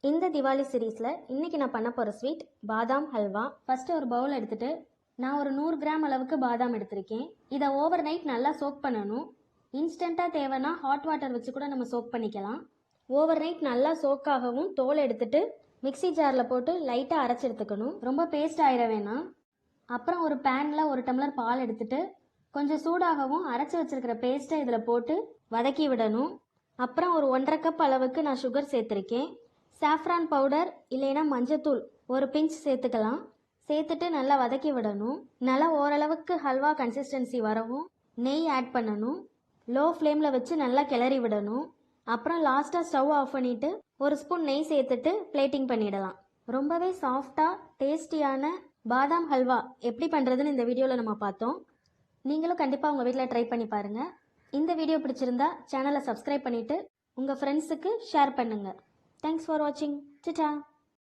இந்த திவாலி சீரீஸில் இன்றைக்கி நான் பண்ண போகிற ஸ்வீட் பாதாம் ஹல்வா. ஃபஸ்ட்டு ஒரு பவுல் எடுத்துகிட்டு நான் ஒரு 100 கிராம் அளவுக்கு பாதாம் எடுத்திருக்கேன். இதை ஓவர் நைட் நல்லா சோக் பண்ணணும். இன்ஸ்டண்ட்டாக தேவைன்னா ஹாட் வாட்டர் வச்சு கூட நம்ம சோக் பண்ணிக்கலாம். ஓவர் நைட் நல்லா சோக் ஆகவும் தோல் எடுத்துகிட்டு மிக்சி ஜாரில் போட்டு லைட்டாக அரைச்சி எடுத்துக்கணும். ரொம்ப பேஸ்ட் ஆகிட வேணாம். அப்புறம் ஒரு பேனில் 1 டம்ளர் பால் எடுத்துகிட்டு கொஞ்சம் சூடாகவும் அரைச்சி வச்சுருக்கிற பேஸ்ட்டை இதில் போட்டு வதக்கி விடணும். அப்புறம் ஒரு 1½ கப் அளவுக்கு நான் சுகர் சேர்த்துருக்கேன். சாஃப்ரான் பவுடர் இல்லைன்னா மஞ்சத்தூள் ஒரு பிஞ்ச் சேர்த்துக்கலாம். சேர்த்துட்டு நல்லா வதக்கி விடணும். நல்லா ஓரளவுக்கு ஹல்வா கன்சிஸ்டன்சி வரவும் நெய் ஆட் பண்ணணும். லோ ஃப்ளேமில் வச்சு நல்லா கிளறி விடணும். அப்புறம் லாஸ்ட்டாக ஸ்டவ் ஆஃப் பண்ணிவிட்டு ஒரு ஸ்பூன் நெய் சேர்த்துட்டு பிளேட்டிங் பண்ணிடலாம். ரொம்பவே சாஃப்டாக டேஸ்டியான பாதாம் ஹல்வா எப்படி பண்ணுறதுன்னு இந்த வீடியோவில் நம்ம பார்த்தோம். நீங்களும் கண்டிப்பாக உங்கள் வீட்டில் ட்ரை பண்ணி பாருங்கள். இந்த வீடியோ பிடிச்சிருந்தா சேனலை சப்ஸ்கிரைப் பண்ணிவிட்டு உங்கள் ஃப்ரெண்ட்ஸுக்கு ஷேர் பண்ணுங்கள். Thanks for watching. Ta-ta.